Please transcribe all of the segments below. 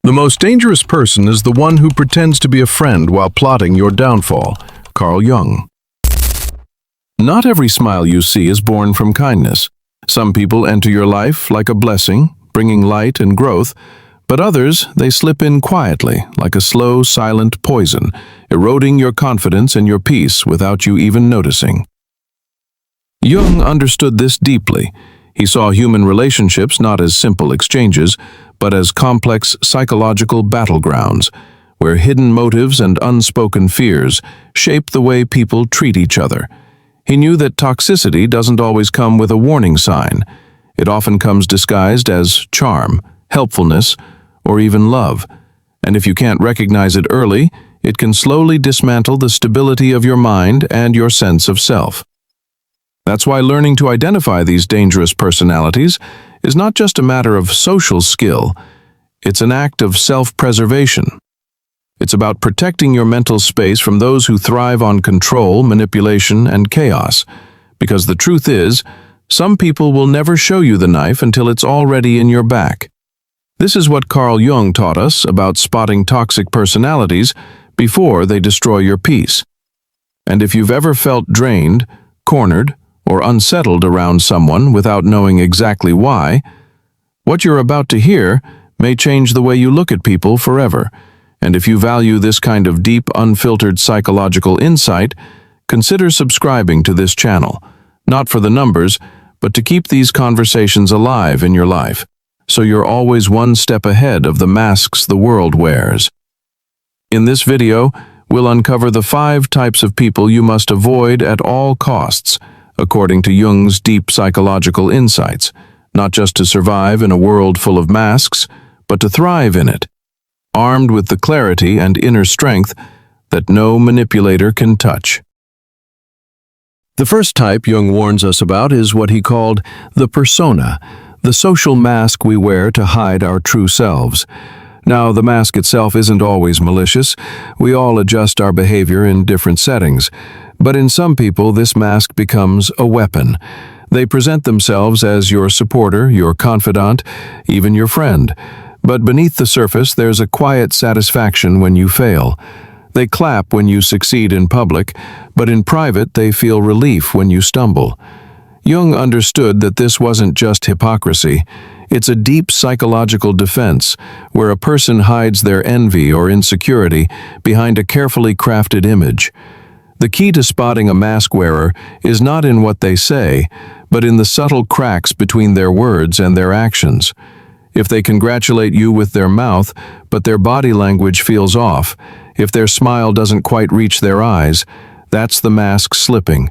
The most dangerous person is the one who pretends to be a friend while plotting your downfall. Carl Jung. Not every smile you see is born from kindness. Some people enter your life like a blessing, bringing light and growth, but others, they slip in quietly, like a slow, silent poison, eroding your confidence and your peace without you even noticing. Jung understood this deeply. He saw human relationships not as simple exchanges, but as complex psychological battlegrounds, where hidden motives and unspoken fears shape the way people treat each other. He knew that toxicity doesn't always come with a warning sign. It often comes disguised as charm, helpfulness, or even love. And if you can't recognize it early, it can slowly dismantle the stability of your mind and your sense of self. That's why learning to identify these dangerous personalities is not just a matter of social skill, it's an act of self-preservation. It's about protecting your mental space from those who thrive on control, manipulation, and chaos. Because the truth is, some people will never show you the knife until it's already in your back. This is what Carl Jung taught us about spotting toxic personalities before they destroy your peace. And if you've ever felt drained, cornered, or unsettled around someone without knowing exactly why, what you're about to hear may change the way you look at people forever. And if you value this kind of deep, unfiltered psychological insight, consider subscribing to this channel, not for the numbers, but to keep these conversations alive in your life, so you're always one step ahead of the masks the world wears. In this video, we'll uncover the 5 types of people you must avoid at all costs, according to Jung's deep psychological insights, not just to survive in a world full of masks, but to thrive in it, armed with the clarity and inner strength that no manipulator can touch. The first type Jung warns us about is what he called the persona, the social mask we wear to hide our true selves. Now, the mask itself isn't always malicious. We all adjust our behavior in different settings. But in some people, this mask becomes a weapon. They present themselves as your supporter, your confidant, even your friend. But beneath the surface, there's a quiet satisfaction when you fail. They clap when you succeed in public, but in private, they feel relief when you stumble. Jung understood that this wasn't just hypocrisy. It's a deep psychological defense, where a person hides their envy or insecurity behind a carefully crafted image. The key to spotting a mask wearer is not in what they say, but in the subtle cracks between their words and their actions. If they congratulate you with their mouth, but their body language feels off, if their smile doesn't quite reach their eyes, that's the mask slipping.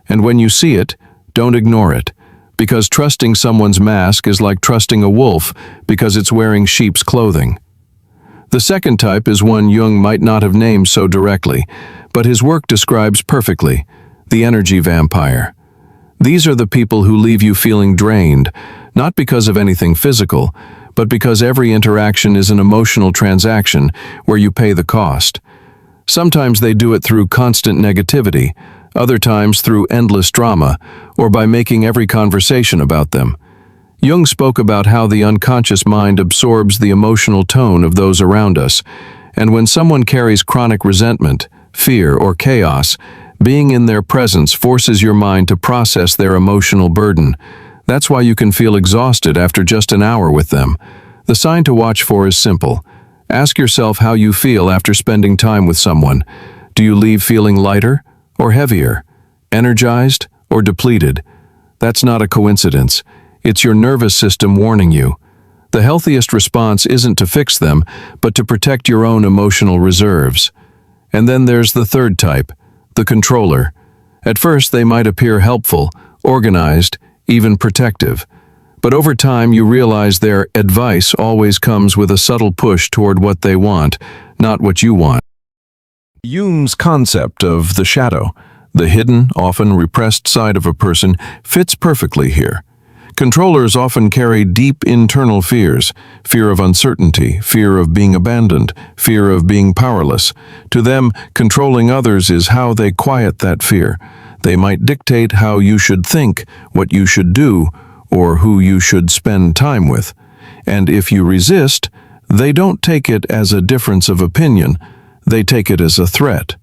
And when you see it, don't ignore it, because trusting someone's mask is like trusting a wolf because it's wearing sheep's clothing. The second type is one Jung might not have named so directly, but his work describes perfectly: the energy vampire. These are the people who leave you feeling drained, not because of anything physical, but because every interaction is an emotional transaction where you pay the cost. Sometimes they do it through constant negativity, other times through endless drama, or by making every conversation about them. Jung spoke about how the unconscious mind absorbs the emotional tone of those around us, and when someone carries chronic resentment, fear, or chaos, being in their presence forces your mind to process their emotional burden. That's why you can feel exhausted after just an hour with them. The sign to watch for is simple. Ask yourself how you feel after spending time with someone. Do you leave feeling lighter or heavier? Energized or depleted? That's not a coincidence. It's your nervous system warning you. The healthiest response isn't to fix them, but to protect your own emotional reserves. And then there's the third type, the controller. At first, they might appear helpful, organized, even protective. But over time, you realize their advice always comes with a subtle push toward what they want, not what you want. Jung's concept of the shadow, the hidden, often repressed side of a person, fits perfectly here. Controllers often carry deep internal fears: fear of uncertainty, fear of being abandoned, fear of being powerless. To them, controlling others is how they quiet that fear. They might dictate how you should think, what you should do, or who you should spend time with. And if you resist, They don't take it as a difference of opinion, they take it as a threat.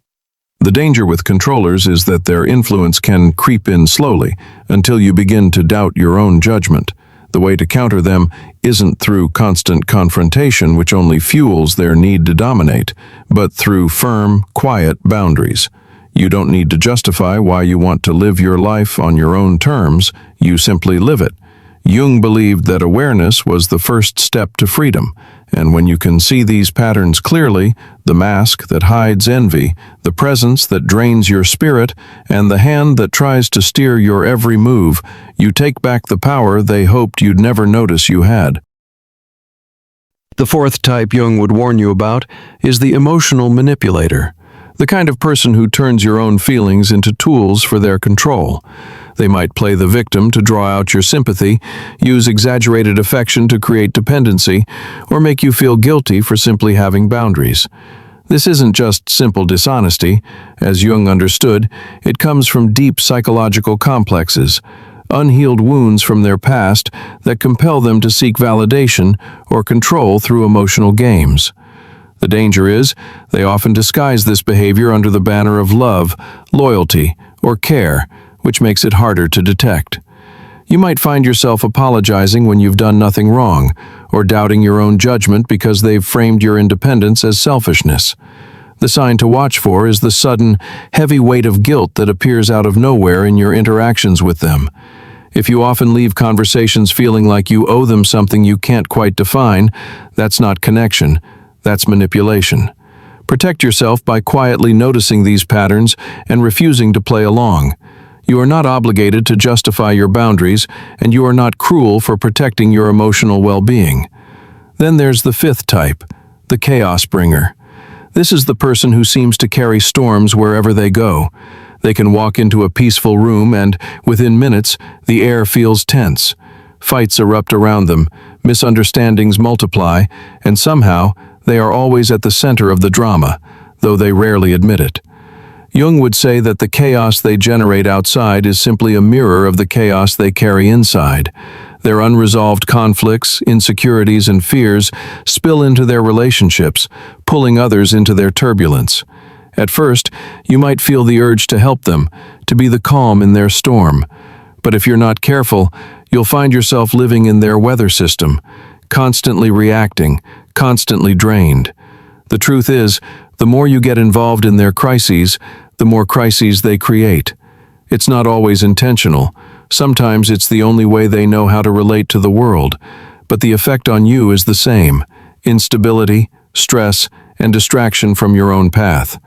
The danger with controllers is that their influence can creep in slowly until you begin to doubt your own judgment. The way to counter them isn't through constant confrontation, which only fuels their need to dominate, but through firm, quiet boundaries. You don't need to justify why you want to live your life on your own terms, you simply live it. Jung believed that awareness was the first step to freedom, and when you can see these patterns clearly, the mask that hides envy, the presence that drains your spirit, and the hand that tries to steer your every move, you take back the power they hoped you'd never notice you had. The fourth type Jung would warn you about is the emotional manipulator, the kind of person who turns your own feelings into tools for their control. They might play the victim to draw out your sympathy, use exaggerated affection to create dependency, or make you feel guilty for simply having boundaries. This isn't just simple dishonesty. As Jung understood, it comes from deep psychological complexes, unhealed wounds from their past that compel them to seek validation or control through emotional games. The danger is, they often disguise this behavior under the banner of love, loyalty, or care, which makes it harder to detect. You might find yourself apologizing when you've done nothing wrong, or doubting your own judgment because they've framed your independence as selfishness. The sign to watch for is the sudden, heavy weight of guilt that appears out of nowhere in your interactions with them. If you often leave conversations feeling like you owe them something you can't quite define, that's not connection, that's manipulation. Protect yourself by quietly noticing these patterns and refusing to play along. You are not obligated to justify your boundaries, and you are not cruel for protecting your emotional well-being. Then there's the fifth type, the chaosbringer. This is the person who seems to carry storms wherever they go. They can walk into a peaceful room and, within minutes, the air feels tense. Fights erupt around them, misunderstandings multiply, and somehow, they are always at the center of the drama, though they rarely admit it. Jung would say that the chaos they generate outside is simply a mirror of the chaos they carry inside. Their unresolved conflicts, insecurities, and fears spill into their relationships, pulling others into their turbulence. At first, you might feel the urge to help them, to be the calm in their storm. But if you're not careful, you'll find yourself living in their weather system, constantly reacting, constantly drained. The truth is, the more you get involved in their crises, the more crises they create. It's not always intentional. Sometimes it's the only way they know how to relate to the world. But the effect on you is the same: instability, stress, and distraction from your own path.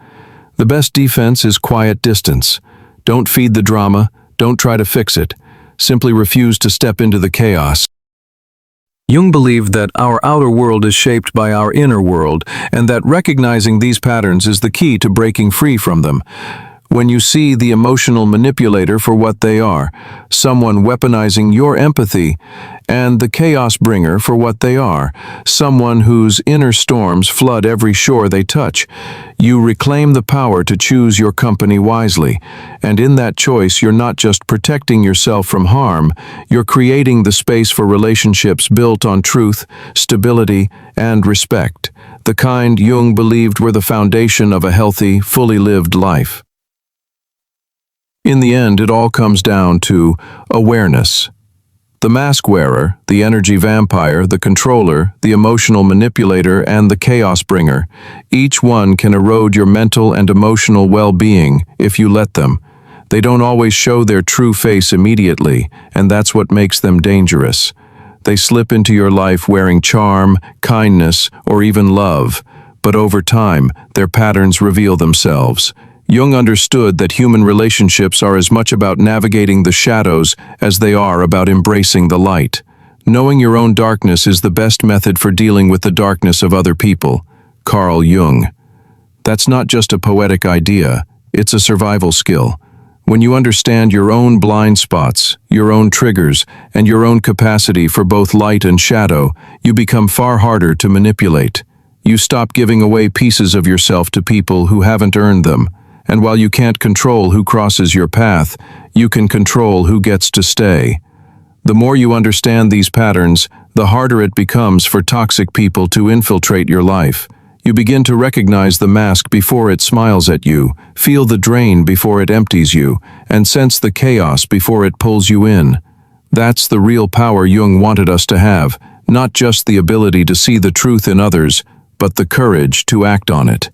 The best defense is quiet distance. Don't feed the drama, don't try to fix it. Simply refuse to step into the chaos. Jung believed that our outer world is shaped by our inner world, and that recognizing these patterns is the key to breaking free from them. When you see the emotional manipulator for what they are, someone weaponizing your empathy, and the chaos bringer for what they are, someone whose inner storms flood every shore they touch, you reclaim the power to choose your company wisely. And in that choice, you're not just protecting yourself from harm, you're creating the space for relationships built on truth, stability, and respect, the kind Jung believed were the foundation of a healthy, fully lived life. In the end, it all comes down to awareness. The mask wearer, the energy vampire, the controller, the emotional manipulator, and the chaos bringer, each one can erode your mental and emotional well-being if you let them. They don't always show their true face immediately, and that's what makes them dangerous. They slip into your life wearing charm, kindness, or even love, but over time, their patterns reveal themselves. Jung understood that human relationships are as much about navigating the shadows as they are about embracing the light. Knowing your own darkness is the best method for dealing with the darkness of other people. Carl Jung. That's not just a poetic idea, it's a survival skill. When you understand your own blind spots, your own triggers, and your own capacity for both light and shadow, you become far harder to manipulate. You stop giving away pieces of yourself to people who haven't earned them. And while you can't control who crosses your path, you can control who gets to stay. The more you understand these patterns, the harder it becomes for toxic people to infiltrate your life. You begin to recognize the mask before it smiles at you, feel the drain before it empties you, and sense the chaos before it pulls you in. That's the real power Jung wanted us to have, not just the ability to see the truth in others, but the courage to act on it.